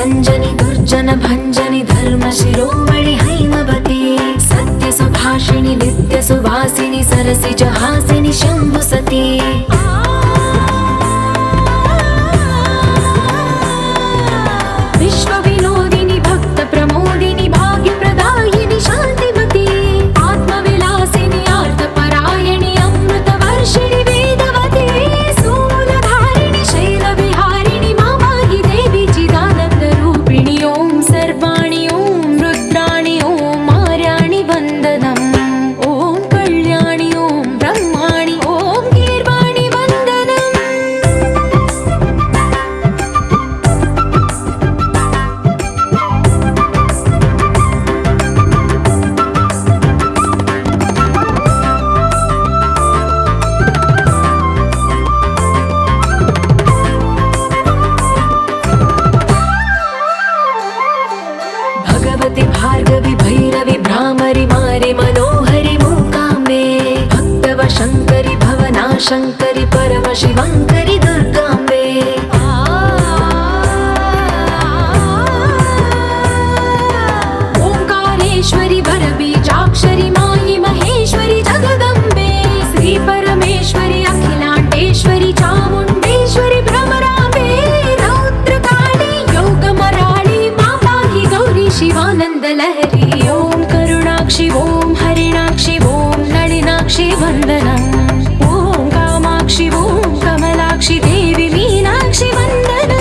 रंजनी दुर्जन भंजनी धर्म शिरोमणि हैमवती सत्य सुभाषिणी नित्य सुवासिनी सरसि जहासिनी शंभु सती विश्व विनोदिनी भक्त प्रमोदिनी भाग्य प्रदायिनी शांतिमती आत्मविलासिनी आर्तपरायणी अमृत वर्षिणी वेदवती सूलधारिणी शैल विहारिणी मामाहि देवी चिदानंद रूपिणी ओम सर्वाणि ओम रुद्राणि ओम मार्याणि वंदनम् ओम कल्याणि ओम ब्रह्माणि ओम गीर्वाणि वंदनम् भगवति भार्गवी भैरवी भ्रामरि मारि मनोहरि मूकाम्बे भक्तव शङ्करि भवना शङ्करि परम शिवङ्करि दुर्गाम्बे ओंकारेश्वरि वरबीजाक्षरि मायि महेश्वरि जगदम्बे श्री परमेश्वरि अखिलाण्डेश्वरि चामुण्डेश्वरि भ्रमराम्बे रौद्रकाली योगमराळि माताहि गौरी शिवानंद लहरी ओम करुणाक्षि ओम हरिणाक्षि ओम नलिनाक्षि वंदनम् ओम कामाक्षि ओम कमलाक्षि देवी मीनाक्षि वंदनम्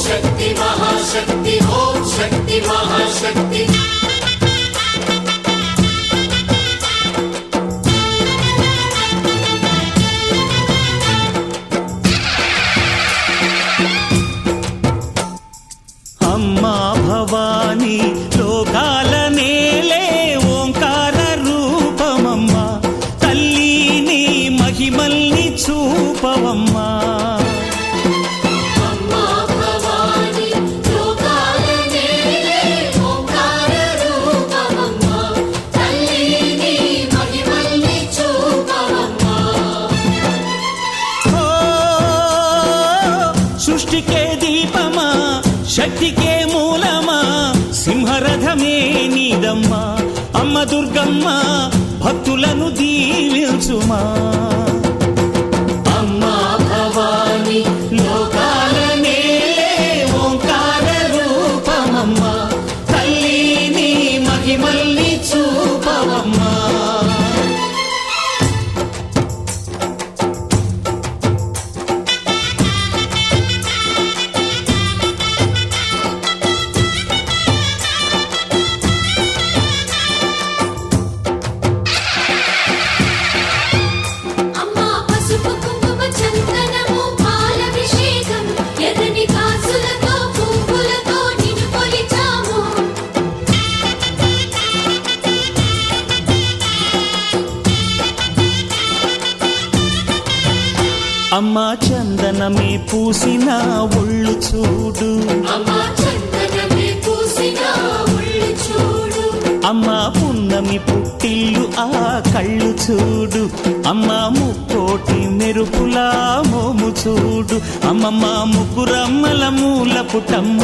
शक्ति महाशक्ति ओम शक्ति महाशक्ति अम्मा भवानी लोकाल नेले ओंकार रूपमम्मा तल्ली महिमल्नि चूपवम्मा अम्मा भवानी लोकाल नेले ओंकार रूपमम्मा तल्ली महिमल्नि चूपवम्मा ओ सृष्टि के दीपमा शक्ति के मूलमा సింహరథమే నీదమ్మా అమ్మ దుర్గమ్మ భక్తులను దీవించుమా అమ్మా భవాని లోకాల నేలే ఓంకార రూపమమ్మ తల్లి నీ మహిమల్ని చూపవమ్మా अम्मा पसुपु कुंकुम चंदनमु पालाभिषेकं ఎర్రని కాసులతో పువ్వులతో నిన్ను కొలిచాము అమ్మా చందనమే పూసిన ఒళ్ళు చూడు అమ్మా చందనమే పూసిన ఒళ్ళు చూడు అమ్మా పున్నమి పుట్టిల్లు ఆ కళ్ళు చూడు అమ్మా ముక్కోటి మెరుపుల మోము చూడు అమ్మమ్మ ముగ్గురమ్మల మూల పుటమ్మ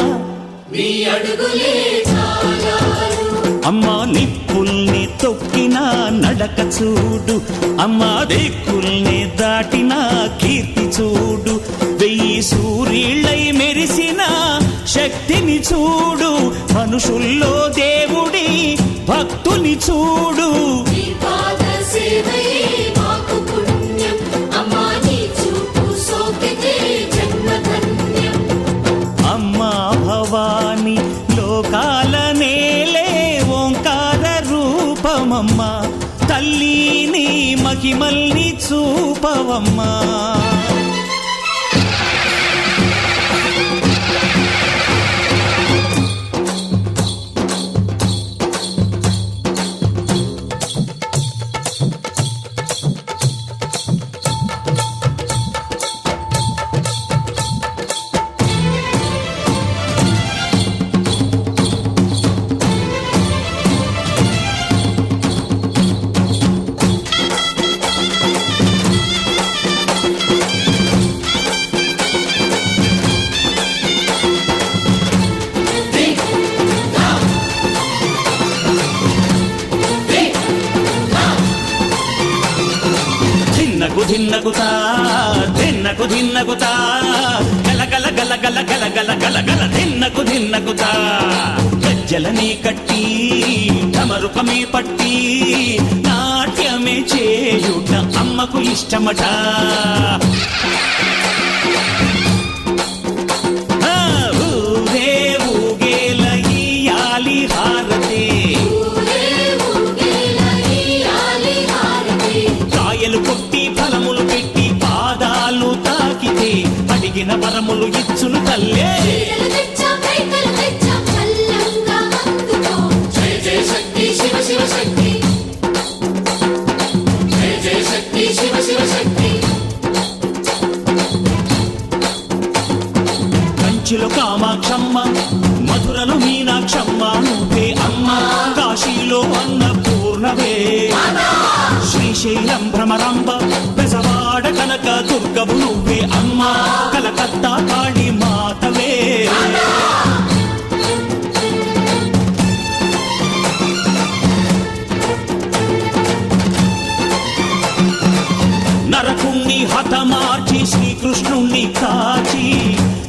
నీ అడుగులే చాలారు అమ్మా నిప్పుల్ని తొక్కిన నడక చూడు అమ్మా దిక్కుల్ని దాటిన కీర్తి చూడు వెయ్యి సూర్యుళ్ళై మెరిసిన శక్తిని చూడు మనుషుల్లో దేవుడి భక్తుని చూడు నీ పాద సేవయే మాకు పుణ్యం అమ్మా నీ చూపు సోకితే జన్మధన్యం అమ్మా భవాని లోకాల నేలే ఓంకార రూపమమ్మ తల్లి నీ మహిమల్ని చూపవమ్మా ధిన్నకుతా గల గల గల గల గల గల గల గల ధిన్నకుతా గజ్జలని కట్టి డమరుకమే పట్టి నాట్యమే చేయుట అమ్మకు ఇష్టమట. ఊరే ఊగేల ఇయ్యాలి హారతి, కాయలు కొట్టి ఫలములు పెట్టి పాదాలు తాకితే అడిగిన వరములు ఇచ్చును తల్లే. జయ జయ శక్తి శివ శివ శక్తి, జయ జయ శక్తి శివ శివ శక్తి. కంచిలో కామాక్షమ్మ, మధురలో మీనాక్షమ్మ నువ్వే అమ్మ, కాశీలో అన్నపూర్ణవే, శ్రీశైలం భ్రమరాంబ, బెజవాడ కనక దుర్గవు నువ్వే అమ్మ, కలకత్తా కాళీ మాతవే. నరకుణ్ణి హతమార్చి శ్రీకృష్ణుణ్ణి కాచి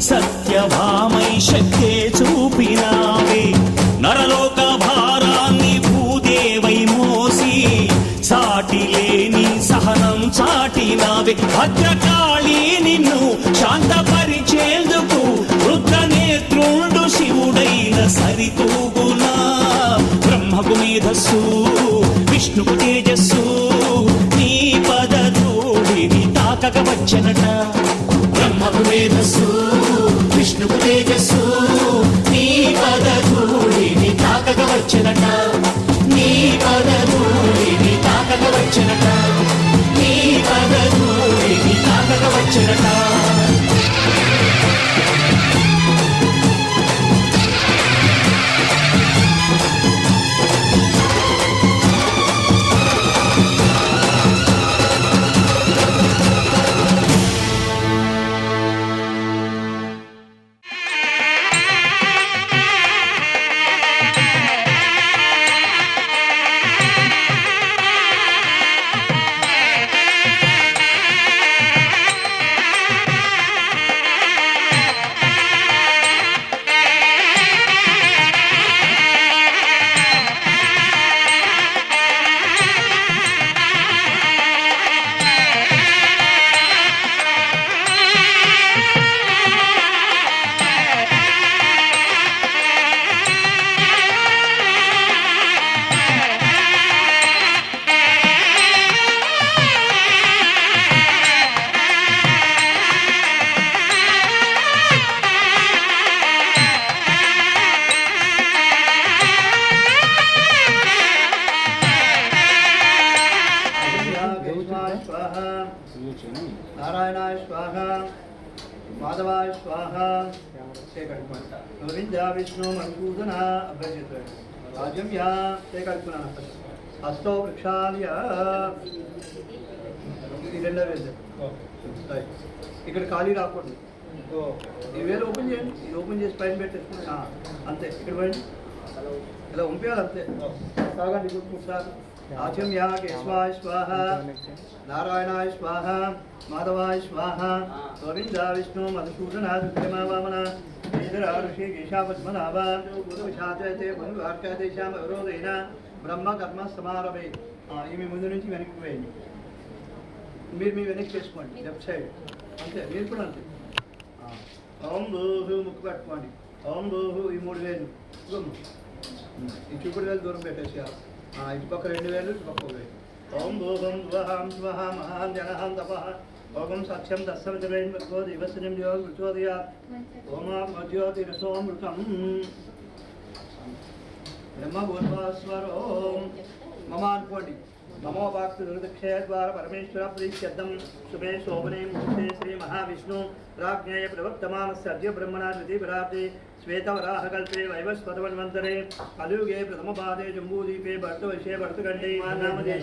సత్యభామై శక్తే చూపినావే, నరలోక భారాన్ని భూదేవై మోసి సాటి లేని సహనం చాటినావే. భద్రకాళి నిన్ను శాంతపరిచేందుకు రుద్రనేత్రుండు శివుడైన సరితూగునా. బ్రహ్మకు మేధస్సు విష్ణుకు తేజస్సు నీ పదధూళిని తాకక వచ్చనట. బ్రహ్మకు మేధస్సు విష్ణుకు తేజస్సు నీ పదధూళిని తాకక వచ్చనట. నీ పదధూళిని తాకక వచ్చనట. నీ పదధూళిని తాకక వచ్చనట. నారాయణాయ స్వాహ, మాధవాయ స్వాహ, గోవింద విష్ణు మధుసూదన అభ్యర్థిత రాజ్యం యా కడుపున్నాను. హస్తో వృక్షాల్య ఇది రెండో వేలు ఇక్కడ ఖాళీ రాకూడదు. ఈ వేలు ఓపెన్ చేయండి, ఇది ఓపెన్ చేసి పైన పెట్టేసుకుని అంతే. ఇక్కడ పోయండి, ఇలా పంపించాలి అంతే. సాగండి గుర్తుసారి. ఆచమ్య కేశవాయ స్వాహ, నారాయణాయ స్వాహ, మాధవాయ స్వాహ, గోవింద విష్ణు మధుసూదన విక్రమ వామన శ్రీధర ఋషి కేశా పద్మనాభ విశాచతే బంధుర్కదేశాం అవరోధైన బ్రహ్మ కర్మ సమారభే. ఇవి ముందు నుంచి వెనక్కి వేయండి. మీరు మీ వెనక్కి చేసుకోండి లెఫ్ట్ సైడ్ అంతే. మీరు కూడా అంతే. ఓం దూహు ముక్కు పెట్టుకోండి. ఓం దూహు ఈ 3 వేలు ఈ చూపుడు వేలు దూరం పెట్టేసి ఇటు పక్క 2 వేలు, ఇటు పక్క 1 వేలు. ఓం దూహం దువహాం స్వహ మహాం జనహాం తపః ఓం సత్యం దస్సవితరేణ భగవో దివసనం యోగ ప్రచోదయాత్. ఓమాజ్యోతిరసోమృతం బ్రహ్మభూర్వాస్వరోం మమ అనుకోండి. నమో వాక్తు దుర్దక్షయ ద్వారా పరమేశ్వర ప్రీత్యర్థం శుభే శోభనే ముహూర్తే శ్రీ మహావిష్ణు రాజ్ఞేయ ప్రవర్తమానస్య అద్య బ్రహ్మణా ద్వితీయపరాబ్దే శ్వేతవరాహకల్పే వైవస్వతమన్వంతరే కలియుగే ప్రథమపాదే జంబూదీపే భర్తవర్షే భర్తఖండే నామదే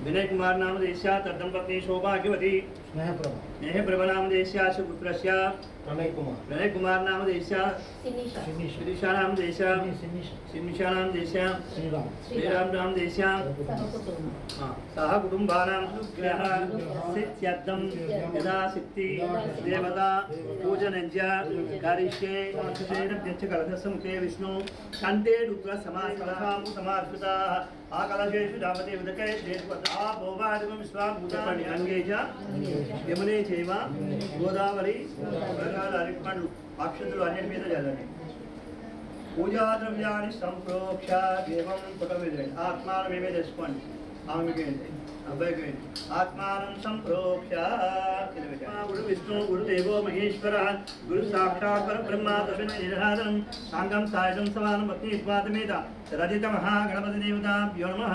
विनय कुमार नाम देश्या तद्दंपत्नी सौभाग्यवती स्नेहप्रभा नामधेयस्य सुपुत्रस्य प्रणय कुमार नामधेयस्य शिरीषा नामधेयस्य सिन्निशा नामधेयस्य श्रीराम नामधेयस्य सह कुटुम्बानां सुख्यः सिद्ध्यर्थं यदा सिद्धि देवता पूजनञ्च करिष्ये नमस्तेभ्यश्च कलशस्य मुखे विष्णु कण्ठे रुद्रसमार्पिताः आकलशेषु दापते उदके आपोवादिकं विश्वाभूतानि अङ्गे च यमुने चैव गोदावरी అరటిపండ్లు అక్షతులు అన్నిటి మీద చల్లండి. పూజా ద్రవ్యాన్ని సంప్రోక్ష దేవం పుట మీద ఆత్మానం మేమే తెచ్చుకోండి. ఆమెకి ఏంటి అబ్బాయికి ఏంటి ఆత్మానం సంప్రోక్ష గురు విష్ణు గురు దేవో మహేశ్వర గురు సాక్షాత్ పరబ్రహ్మ తస్మై నిరాధనం సాంగం సాయుధం సమానం భక్తి స్వాతమేత రజిత మహాగణపతి దేవతాభ్యో నమః.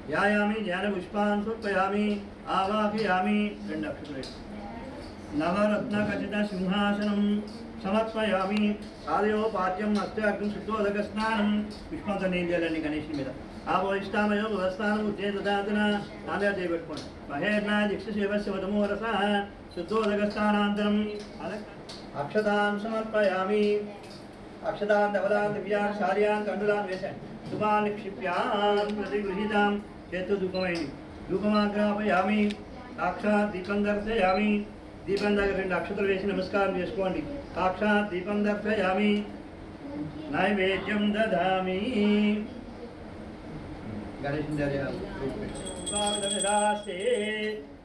ధ్యాయామి ధ్యాన పుష్పాన్ సమర్పయామి ఆవాహయామి. 2 అక్షరాలు నవరత్నఖచిత సింహాసనం సమర్పయామి. ఆదయోపాద్యం అస్త్యాగ్రం శుద్ధోదక స్నానం పుష్పంతో నేను చేయాలండి గణేషుని మీద. ఆపోయిష్టామయో వ్యవస్థానం ఉద్దేదాతన ఆదాయ చేయబెట్టుకోండి. మహేర్నా దీక్ష శివస్య వదమో రస శుద్ధోదక స్నానాంతరం అక్షతాన్ సమర్పయామి. అక్షతాన్ ధవలాన్ దివ్యాన్ శార్యాన్ కండులాన్ వేశాను. శుభాన్ నిక్షిప్యాన్ ప్రతిగృహీతాం చేతు ధూపమైంది. ధూపమాగ్రాపయామి. సాక్షాత్ దీపం దర్శయామి. దీపం దగ్గర 2 అక్షతలు వేసి నమస్కారం చేసుకోండి. సాక్షాత్ దీపం దర్శయామి. నైవేద్యం దదామి.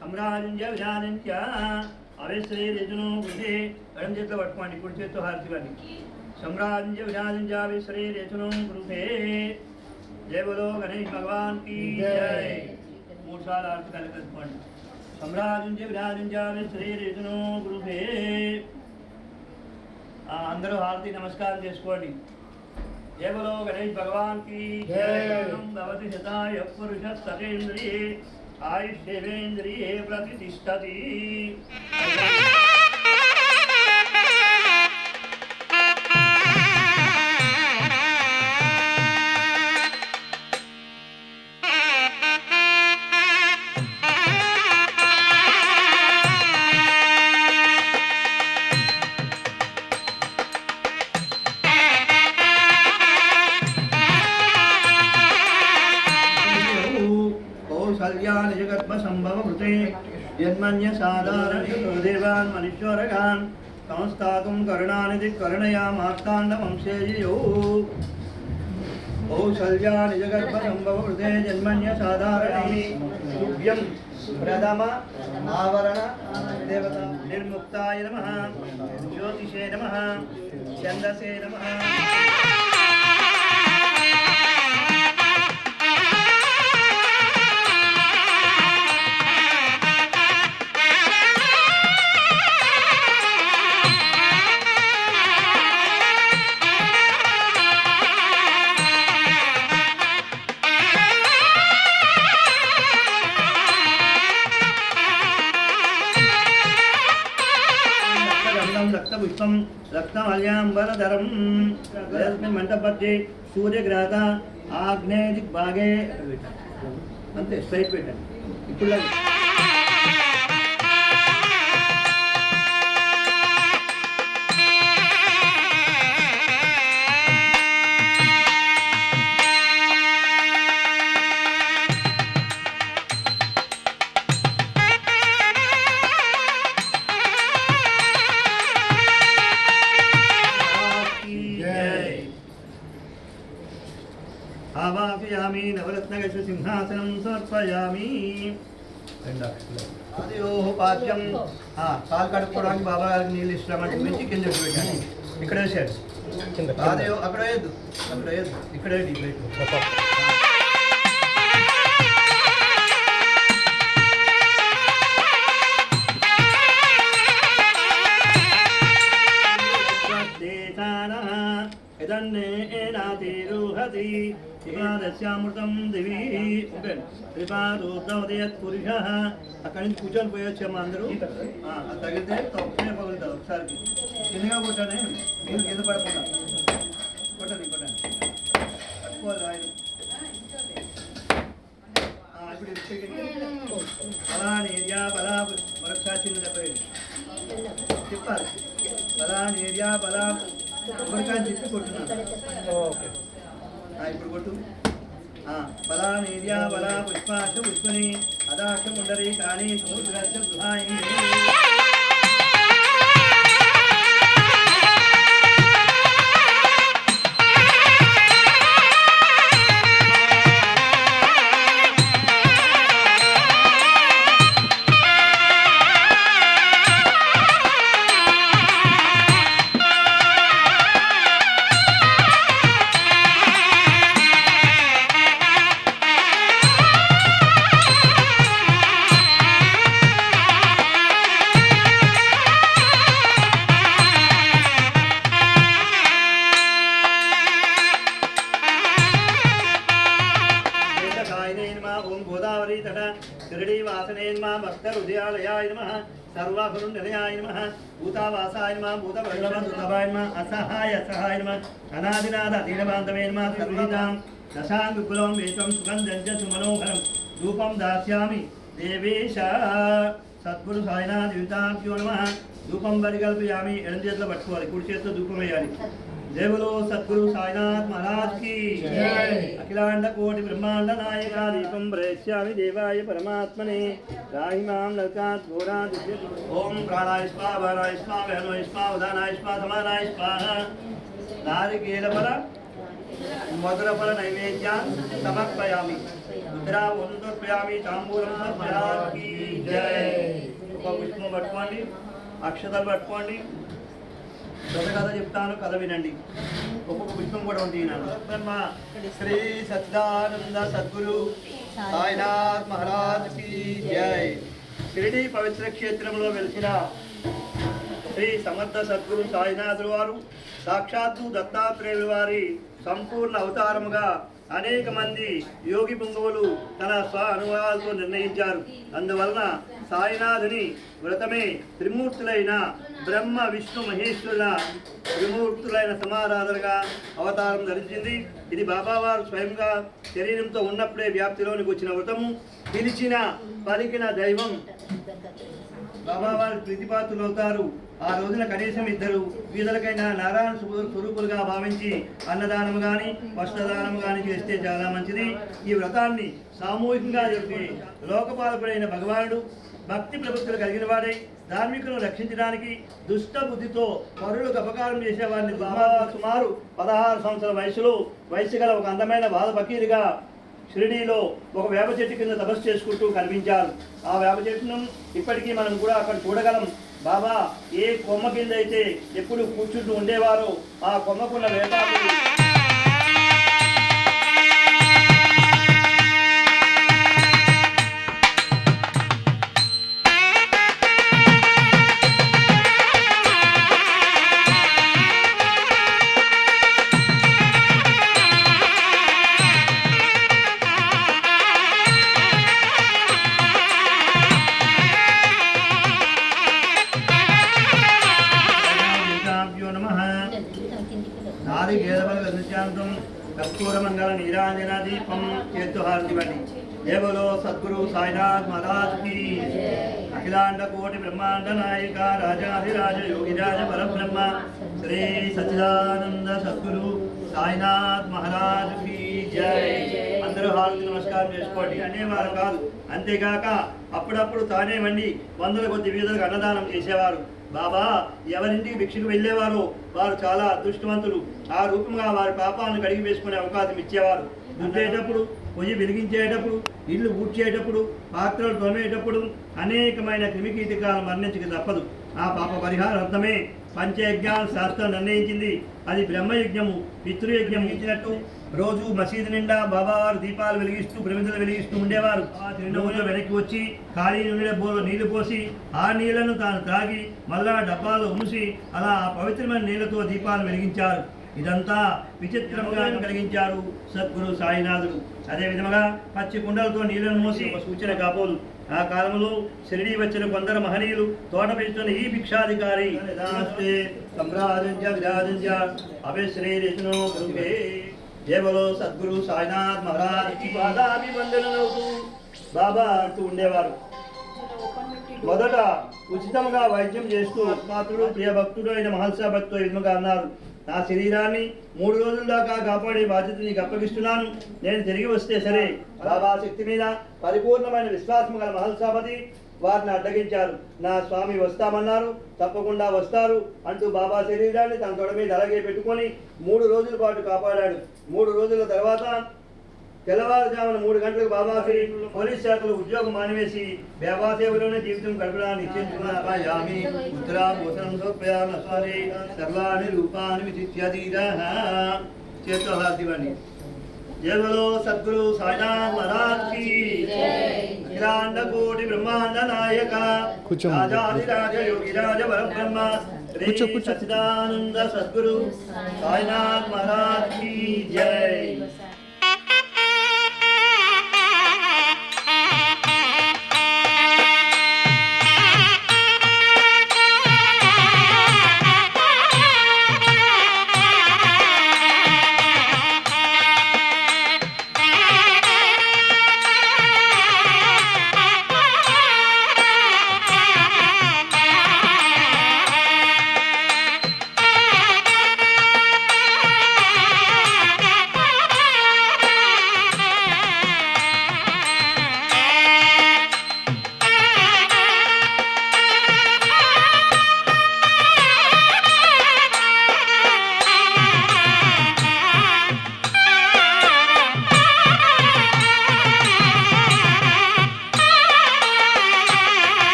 సమ్రాజంజ విధానంచ అవేశ్వరే రేజును బుద్ధి ఎడం చేతిలో పట్టుకోండి. కుడి చేతితో హారతి ఇవ్వండి. సమ్రాజంజ విధానంచ అవేశ్వరే రేజును గురుతే. జయ బలో గణేష్ భగవాన్ की జై. 3 సార్లు హారతి కలుపుకోండి. సమ్రాజంజ విరాజించాలి శ్రీరేతును గురుభే. అందరూ హారతి నమస్కారం చేసుకోండి. జయ బలో గణేష్ భగవాన్ की భవతి శతాయ పురుష సతేంద్రియే ఆయుష్యేంద్రియే ప్రతిష్టతి. సంభవృతే జన్మన్య సాధారణ దేవాన్ మనీశ్వరగాన్ సంస్థాతుం కరుణానిధి కరుణయా మార్తాండ వంశేయో. కౌసల్యా నిజగర్భ సంభవృతే జన్మన్య సాధారణి తుభ్యం ప్రథమ ఆవరణ దేవత నిర్ముక్తాయ నమః. జ్యోతిషే నమః. ఛందసే నమః. రక్తపుష్పం రక్తమల్యాంబరధరం మంటపత్తి సూర్యగ్రహత ఆగ్నేయ దిగ్భాగే అంతే స్ట్రైట్ పెట్టండి. ఇప్పుడు ఆవాహయామి. నవరత్నగశ సింహాసనం సమర్పయామి. ఆదియోపాద్యం కాలు కడుక్కోవడానికి బాబా గారికి నీళ్ళు ఇస్తామంటే మించి కింద పెట్టండి. ఇక్కడ వేసాడు. ఆదియో అక్కడ వేయద్దు, అక్కడ వేయద్దు, ఇక్కడ వేయండి. ఏనాతిరుహతి శివాదశ్యామృతం దివి త్రిపాదోదయత్ పురుష. అక్కడి నుంచి కూర్చొని పోయొచ్చాము అందరూ. తగిలితే తప్పనే పగులుతారు. ఒకసారి కిందగా కొట్టండి. మీరు కింద పడకుండా కొట్టండి. కొట్టండి పట్టుకోవాలి. ఆయన ఫలాని ఏరియా బలా మరొకసారి చిన్న చెప్పాలి. ఫలాని ఏరియా బలా కొబ్బరికాయని చెప్పి కొట్టున్నాను. ఓకే ఇప్పుడు కొట్టు. ఫలాని ఏరియా బలా పుష్పాశ పుష్పని అదాక్ష ముండరి కానీ సముద్రస్య గృహాయి भक्तहृदयालयाय नमः सर्वाभरणनिलयाय नमः भूतावासाय नमः भूतभैरवसुतभाय नमः असहाय असहाय नमः अनादिनाथ अधीनबान्धवे नमः सर्वहितां दशाङ्गुकुलं वेषं सुगन्धं च सुमनोहरं धूपं दास्यामि देवेश सद्गुरु साईनाथ युताभ्यो नमः धूपं परिकल्पयामि ఎడమ చేతిలో పట్టుకోవాలి కుడి చేతిలో ధూపం వేయాలి जय बोलो सद्गुरु साईनाथ महाराज की जय। अखिलांड कोटि ब्रह्मांड नायका दीपं प्रयच्छामि देवाय परमात्मने राहि मां नरकात् घोरात् ओम प्राणाय स्वाहा वाराय स्वाहा वहनाय स्वाहा उदानाय स्वाहा समानाय स्वाहा नारिकेलफल मधुरफल नैवेद्यान् समर्पयामि मुद्रा वन्दर्पयामि तांबूलं महाराज की जय। पुष्पं पట్టుకోండి అక్షతలు పట్టుకోండి కథ చెప్తాను కథ వినండి ఒక్కొక్క పుష్పం కూడా ఉంటున్నాను బ్రహ్మ శ్రీ సచ్చిదానంద సద్గురు సాయినాథ్ మహారాజ్ కి జై। షిరిడి పవిత్ర క్షేత్రంలో వెలిసిన శ్రీ సమర్థ సద్గురు సాయినాథుల వారు సాక్షాత్తు దత్తాత్రేయుల వారి సంపూర్ణ అవతారముగా అనేక మంది యోగి పుంగవులు తన స్వ అనుభవాలతో నిర్ణయించారు. అందువలన సాయినాథుని వ్రతమే త్రిమూర్తులైన బ్రహ్మ విష్ణు మహేశ్వరుల త్రిమూర్తులైన సమారాధనగా అవతారం ధరించింది. ఇది బాబావారు స్వయంగా శరీరంతో ఉన్నప్పుడే వ్యాప్తిలోనికి వచ్చిన వ్రతము. పిలిచిన పలికిన దైవం బాబావారు ప్రీతిపాత్రులు అవుతారు. ఆ రోజున కనీసం ఇద్దరు వీధులకైనా నారాయణ స్వరూపులుగా భావించి అన్నదానము కానీ వస్త్రదానము కానీ చేస్తే చాలా మంచిది. ఈ వ్రతాన్ని సామూహికంగా జరిపి లోకపాలకుడైన భగవానుడు భక్తి ప్రవృత్తులు కలిగిన వాడై ధార్మికులను రక్షించడానికి దుష్ట బుద్ధితో పరులకు అపకారం చేసేవారిని సుమారు 16 సంవత్సరాల వయసు గల ఒక అందమైన బాల ఫకీరుగా షిరిడీలో ఒక వేప చెట్టు కింద తపస్సు చేసుకుంటూ కనిపించారు. ఆ వేప చెట్టును ఇప్పటికీ మనం కూడా అక్కడ చూడగలం. బాబా ఏ కొమ్మ కింద అయితే ఎప్పుడు కూర్చుంటూ ఉండేవారో ఆ కొమ్మకున్న వేపాకు कपूर मंगल नीरांजना दीपम केतुहारति बनी। जय बोलो सद्गुरु साईनाथ महाराज की। अखिलांड कोटि ब्रह्मांड नायका राजाधिराज योगिराज परब्रह्म श्री सच्चिदानंद सद्गुरु साईनाथ महाराज की जय। అందరూ హారతి నమస్కారం చేసుకోండి అనేవారు కాదు. అంతేగాక అప్పుడప్పుడు తానే వండి వందల కొద్ది వీధులకు అన్నదానం చేసేవారు. బాబా ఎవరింటికి భిక్షకు వెళ్ళేవారో వారు చాలా అదృష్టవంతులు. ఆ రూపంగా వారి పాపాలను కడిగి వేసుకునే అవకాశం ఇచ్చేవారు. దుద్దేటప్పుడు పొయ్యి వెలిగించేటప్పుడు ఇల్లు ఊడ్చేటప్పుడు పాత్రలు తోమేటప్పుడు అనేకమైన క్రిమికీటకాలను మరణించక తప్పదు. ఆ పాప పరిహారార్థమే పంచయజ్ఞాన శాస్త్రం నిర్ణయించింది. అది బ్రహ్మయజ్ఞము పితృయజ్ఞం ఇచ్చినట్టు రోజు మసీదు నిండా బాబావారు దీపాలు వెలిగిస్తూ ప్రమిదలు వెలిగిస్తూ ఉండేవారు. ఆ తిరునవ్వులో వెనక్కి వచ్చి ఖాళీ నీళ్లు పోసి ఆ నీళ్లను తాను త్రాగి మళ్ళా డబ్బాలో ఉంచి అలా పవిత్రమైన నీళ్లతో దీపాలు వెలిగించారు. ఇదంతా విచిత్రంగా కలిగించారు సద్గురు సాయినాథుడు. అదే విధముగా పచ్చి కుండలతో నీళ్లను మోసి ఒక సూచన కాపోలు. ఆ కాలంలో షిరిడీ వచ్చిన కొందరు మహనీయులు తోట పెంచుతున్న ఈ భిక్షాధికారి జయ బలో సద్గురు సాయినాథ్ మహారాజ్ కి పాదాభివందనలవుతూ బాబా అంటూ ఉండేవారు. మొదట ఉచితంగా వైద్యం చేస్తూ ఆత్మాతుడు ప్రియభక్తుడు అయిన మహల్సా భక్తుడు ఎదురుగా అన్నారు, నా శరీరాన్ని 3 రోజుల దాకా కాపాడే బాధ్యత నీకు అప్పగిస్తున్నాను. నేను తిరిగి వస్తే సరే. బాబా శక్తి మీద పరిపూర్ణమైన విశ్వాసం గల మహల్సాపతి వారిని అడ్డగించారు. నా స్వామి వస్తామన్నారు, తప్పకుండా వస్తారు అంటూ బాబా శరీరాన్ని తన తొడ మీద అలాగే పెట్టుకొని 3 రోజుల పాటు కాపాడాడు. 3 రోజుల తర్వాత తెల్లవారుజామున 3 గంటలకు బాబాశ్రీ పోలీస్ శాఖలో ఉద్యోగం మానివేసి బాబాసేవలోనే జీవితం గడపడానికి నిశ్చయించుకున్నామి. ఉత్తరాభూషణం సమర్పయామి సర్వాణి రూపాన్ని విచిత్యధీరః. చేతులు హార్దివ్వండి. జయ బలో సద్గురు సాయినాథ్ మహారాజ్ కి అఖిలాండ కోటి బ్రహ్మాండ నాయక రాజాధిరాజ యోగిరాజ పరబ్రహ్మ శ్రీ సచ్చిదానంద సద్గురు సాయినాథ్ మహారాజ్ కి జై.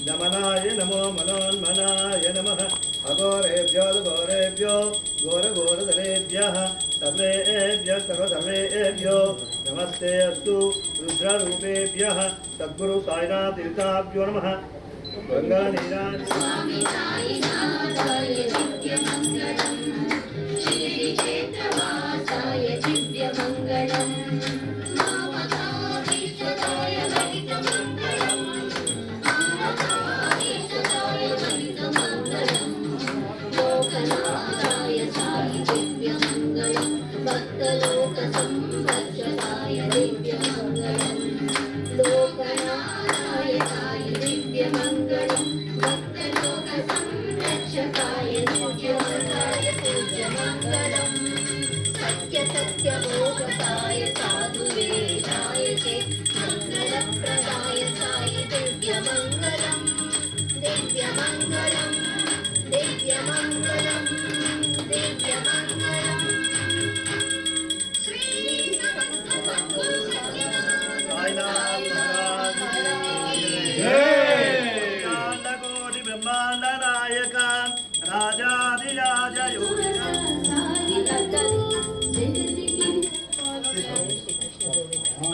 दमनाय नमो मनोन्मनाय नमः अघोरेभ्यो घोरेभ्यो घोरघोरधरेभ्यः सर्वेभ्यः सर्वधर्मेभ्यो नमस्ते अस्तु रुद्ररूपेभ्यः सद्गुरु साईनाथ तीर्थाभ्यो नमः गंगानीराज स्वामी साईनाथाय दिव्यमङ्गलम् शिरडि क्षेत्रवासाय दिव्यमङ्गलम् मामकाधीशताय महितमङ्गलम् मामकाधीशताय महितमङ्गलम् लोकनाथाय साई दिव्यमङ्गलम् भक्तलोकसंरक्षकाय दिव्यमङ्गलम् लोकनाथाय साई दिव्यमङ्गलम् भक्तलोकसंरक्षकाय दिव्यमङ्गलम्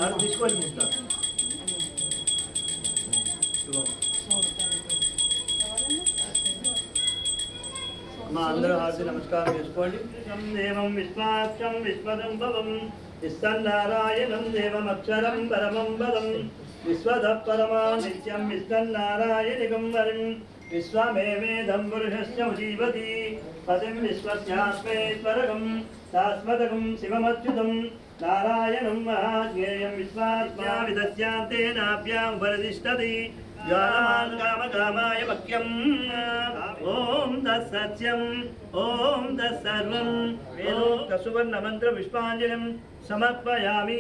అది తీసుకొని ఇస్తారు. మా అందరూ హారతి నమస్కారం చేసుకోండి. దేవం విశ్వాస్యం విశ్వదం భవం విశ్వన్నారాయణం దేవమక్షరం పరమం పదం విశ్వద పరమా నిత్యం విశ్వన్నారాయణికం వరం విశ్వమేవేదం పురుషస్య జీవతి పదం విశ్వస్యాస్మేశ్వరకం శాశ్వతకం శివమచ్యుతం నారాయణం మహాజ్ఞేయం విశ్వాత్మా విదస్యాంతేనాభ్యాం ఉపరితిష్టతి జ్ఞానమాన్ కామకామాయ మఖ్యం ఓం తత్సత్యం ఓం తత్సర్వం వేదోక్త సువర్ణ మంత్ర పుష్పాంజలిం సమర్పయామి.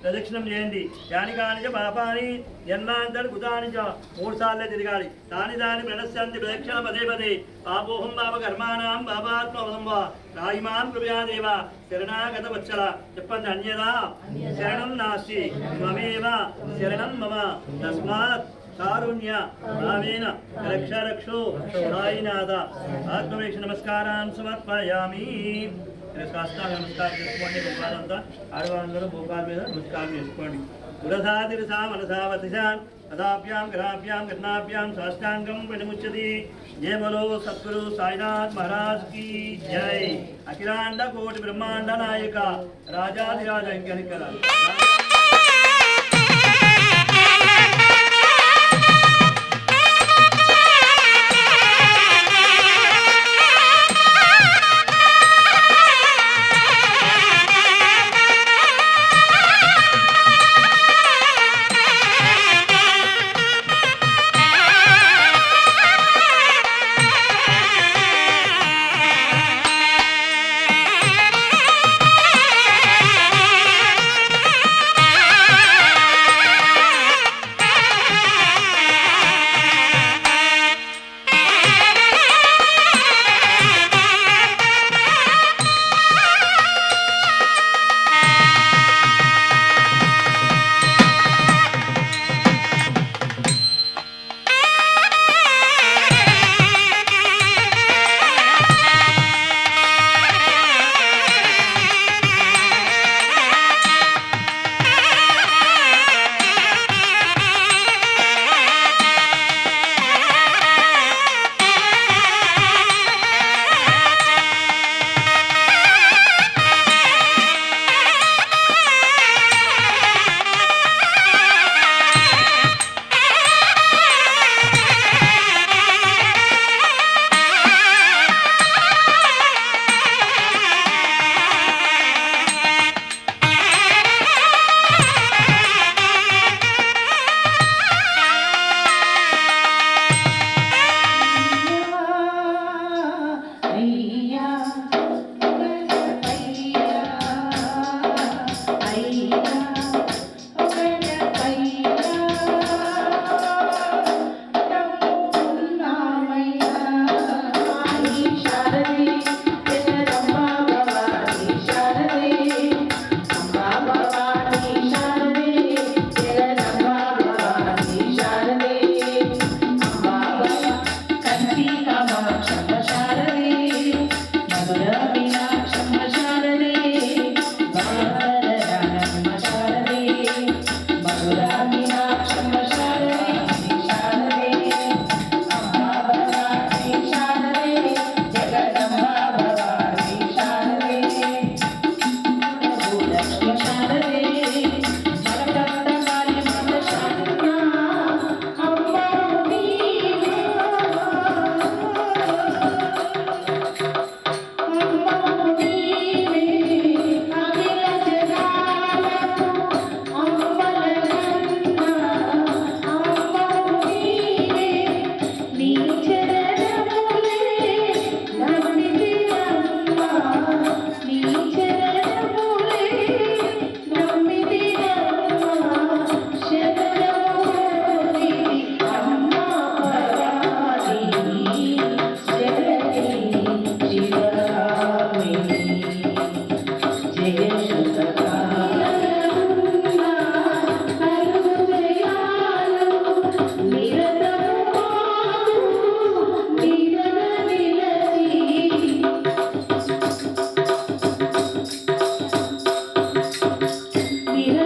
ప్రదక్షిణం చేయండి. యాని కాని చ పాపాని జన్మాంతర్కృతాని చ 3 సార్లు తిరగాలి. తాని దాని ప్రణశ్యంతి ప్రదక్షిణ పదే పదే పాపోహం పాప కర్మాణం పాపాత్మవదం వా రాయిమాం కృపయా దేవ శరణాగత వత్సల. చెప్పండి. అన్యదా శరణం నాస్తి త్వమేవ శరణం మమ తస్మాత్ కారుణ్య భావేన రక్ష రక్షో సాయినాథ. ఆత్మవేక్ష నమస్కారాన్ని సమర్పయామి. శాస్త్రాలు నమస్కారం చేసుకోండి. భోపాలంతా ఆడవాళ్ళందరూ భోపాల మీద నమస్కారం చేసుకోండి. పురసాదిరసా మనసావతిశాన్ పదాభ్యాం గ్రహాభ్యాం కర్ణాభ్యాం సాష్టాంగం వినిముచ్యతి. జయ బలో సద్గురు సాయినాథ్ మహారాజ్ की जय. అఖిలాండ కోటి బ్రహ్మాండ నాయక రాజాధిరాజ వెంకటేశ్వర. Mira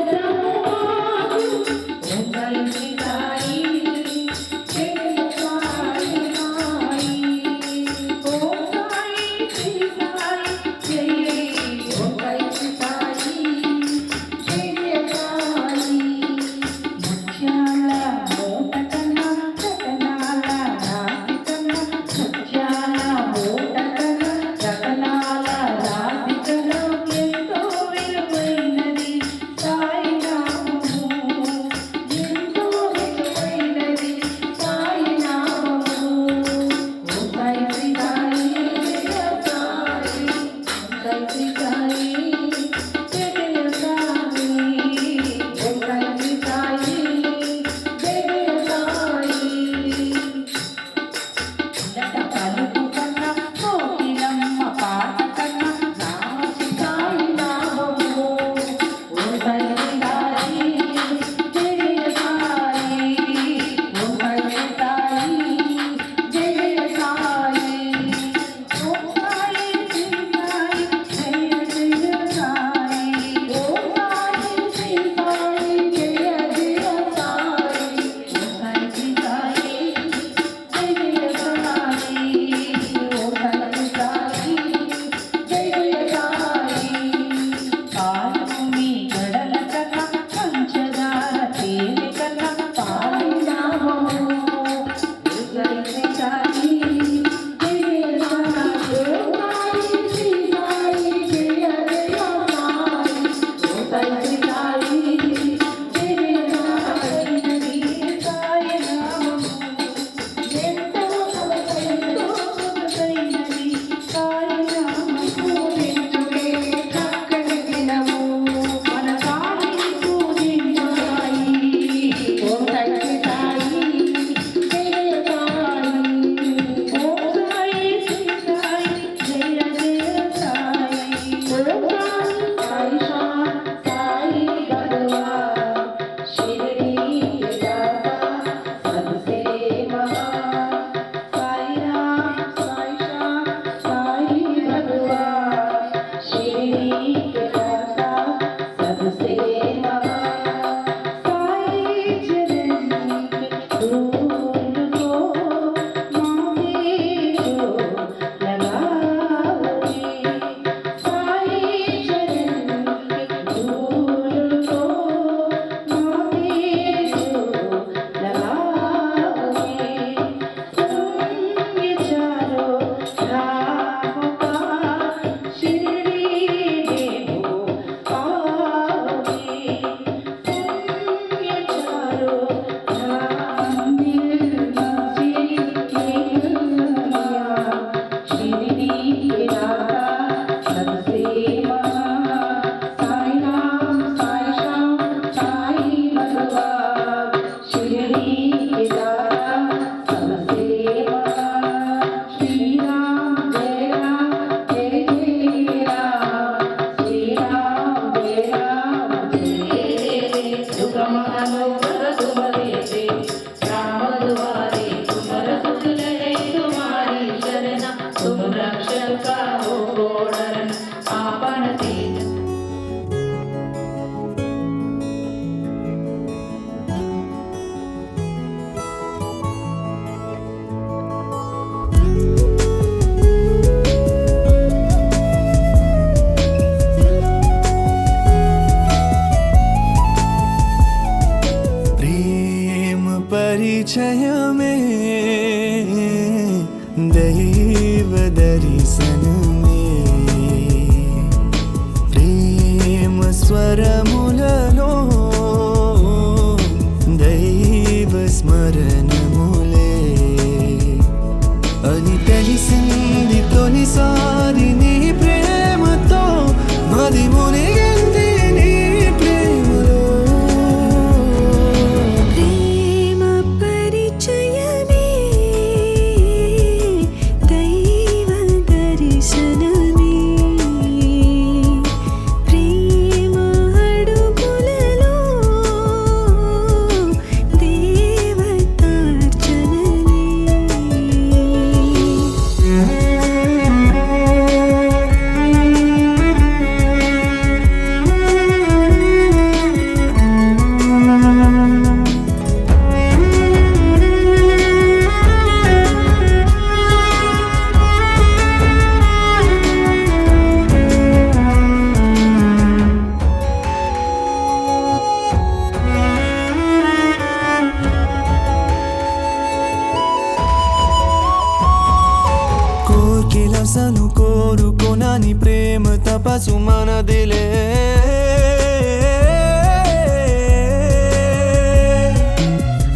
परिचयमे दैव दर्शनमे प्रेम स्वरमुలలో దైవ స్మరణములే అని తెలిసింది తొలిసారి నీ ప్రేమతో మది మునిగింది నీ ప్రేమలో ప్రేమ పరిచయమే దైవ దర్శనమే ప్రేమ అడుగులలో కోరుకోనని ప్రేమ తపసు మనదిలే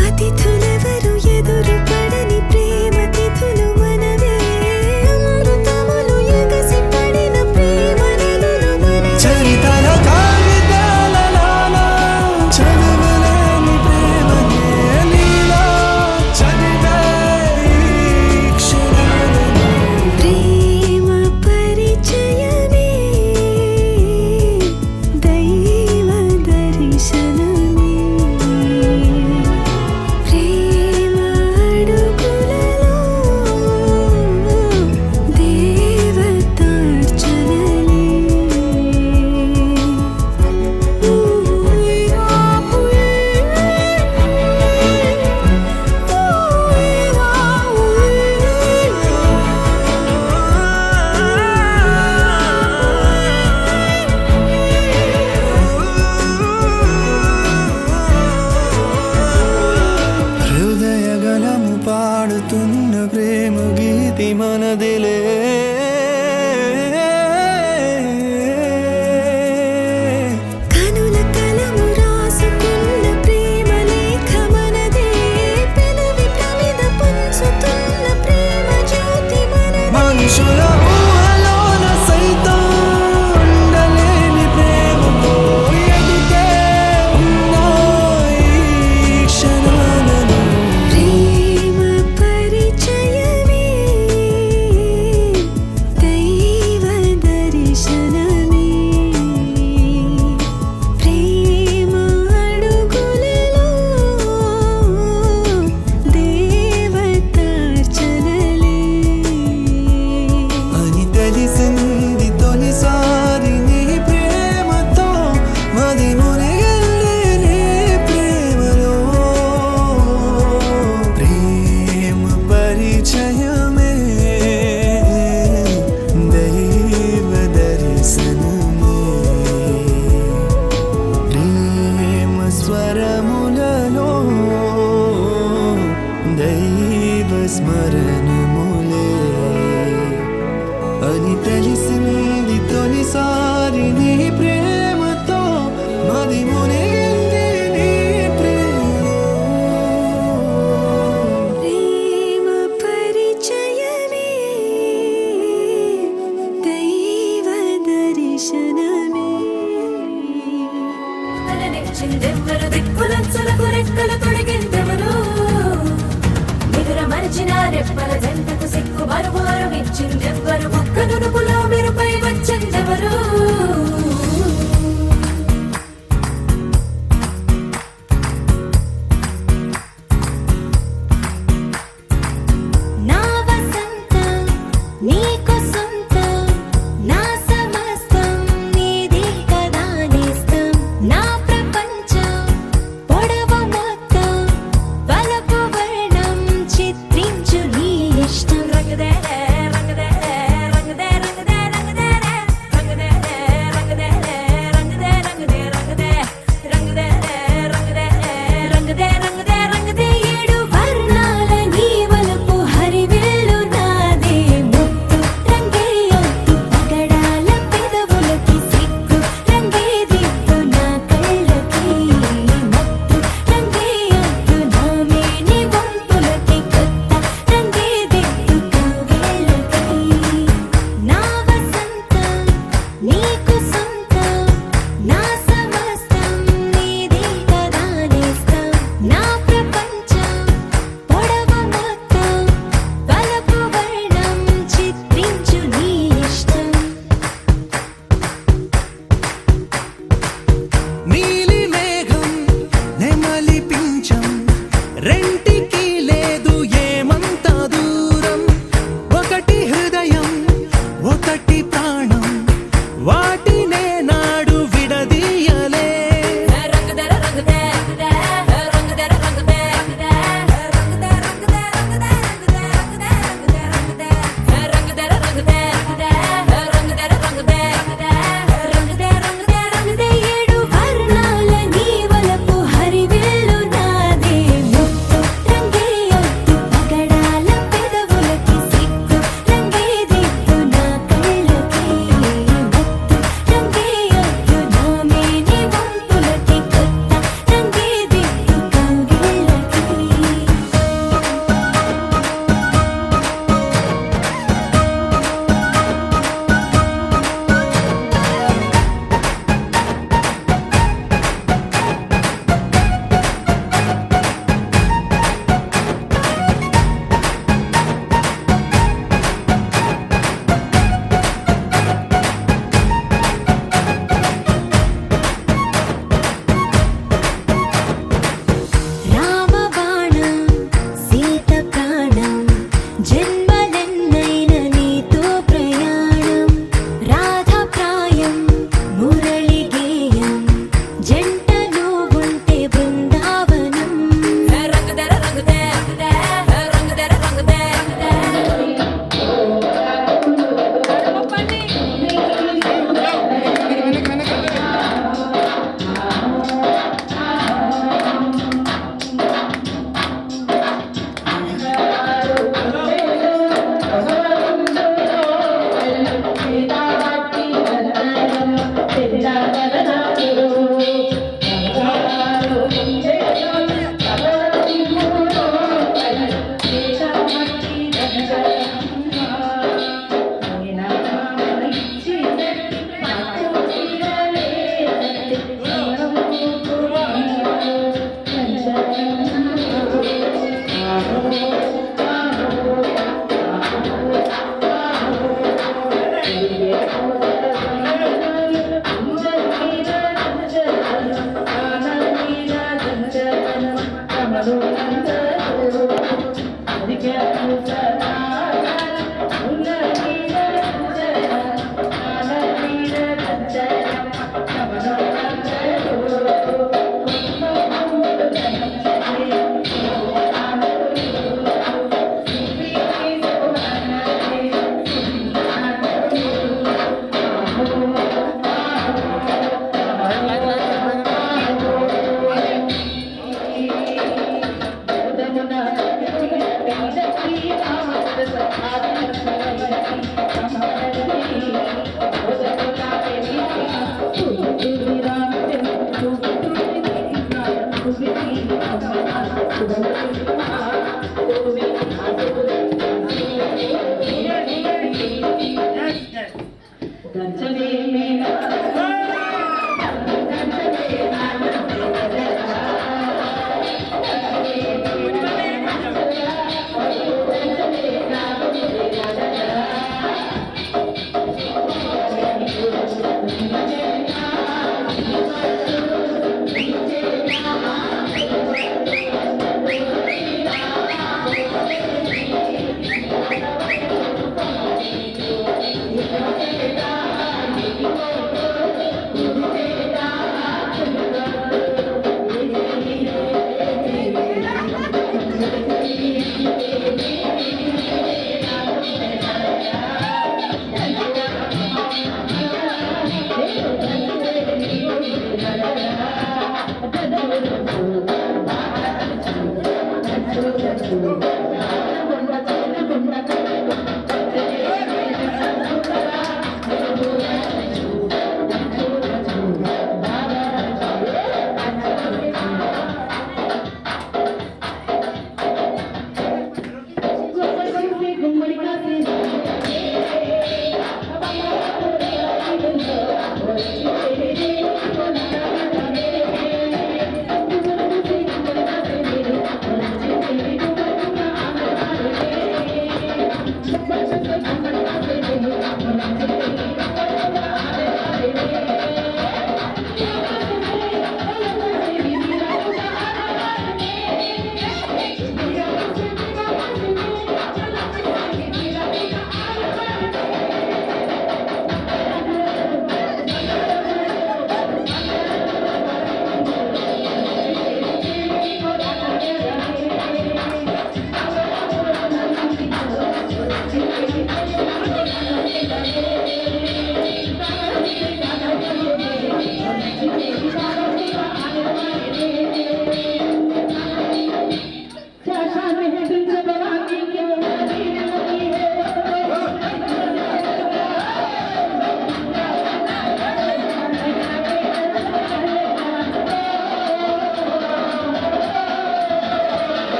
అతిథులెవరు ఎదురు పడని ప్రేమ తిథులు మనవే అమృతములు ఎగసి పడిన ప్రేమ నదులు మనవే చరితల కాగితాలలో చదవలేని ప్రేమనే నీలో చదివే ఈ క్షణాలను ప్రేమ పరిచయమే దైవ దర్శనమే ప్రేమ అడుగులలో దేవతార్చనలే హృదయగలము పాడుతున్న ప్రేమ గీతి మనదిలే కనుల కలము రాసుకున్న ప్రేమ లేఖ మనదే పెదవి ప్రమిద పంచుతున్న ప్రేమ జ్యోతి మనదే మనుషుల ఊహలోన సైతం ఉండలేని ప్రేమతో ఎదిగే ఉన్న ఈ క్షణాలను ప్రేమ పరిచయమే దైవ దర్శనమే ప్రేమ అడుగులలో దేవతార్చనలే అని తెలిసింది తొలిసారి నీ ప్రేమతో మది మునిగెళ్ళి నీ ప్రేమలో ప్రేమ పరిచయమే దైవ దర్శనమే ప్రేమ స్వరములలో దైవ స్మరణములే అని తెలిసింది తొలిసారి నీ ప్రేమతో మది మునిగింది నీ ప్రేమలో ప్రేమ పరిచయమే దైవ దర్శనమే నెచ్చిందెవ్వరు దిక్కులంచులకు రెక్కలు తొడిగిందెవరు నిదుర మరిచిన రెప్పల జంటకు సిక్కు బరువారు ఇచ్చిందెవ్వరు ఒక్క నునుపులో మెరుపై వచ్చిందెవరు నా వసంతం నీకు సొంతం నా సమస్తం నీది కదా నేస్తం నా ప్రపంచం పొడవు మొత్తం వలపు వర్ణం చిత్రించు నీ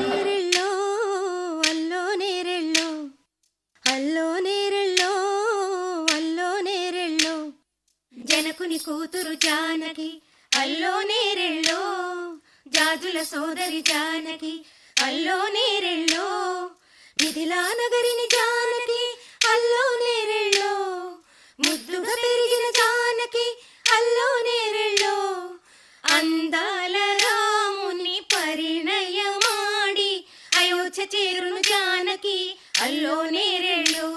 నేరెళ్ళో అల్లో నేరెళ్ళో అల్లో నేరెళ్ళో అల్లో నేరెళ్ళో జనకుని కూతురు జానకి అల్లో నేరెళ్ళో జాజుల సోదరి జానకి అల్లో నేరెళ్ళో మిథిలా నగరిని జానకి అల్లో నేరెళ్ళో ముద్దుగా పెరిగిన జానకి అల్లో నేరెళ్ళో అందాల రాముని పరిణయమాడి అయోధ్య చేరును జానకి అల్లో నేరెళ్ళో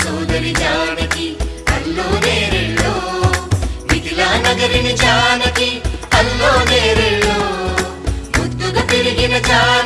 సోదరి జానకి అల్లో నేరెళ్ళో మిథిలా నగరిని జానకి అల్లో నేరెళ్ళో ముద్దుగా పెరిగిన జానకి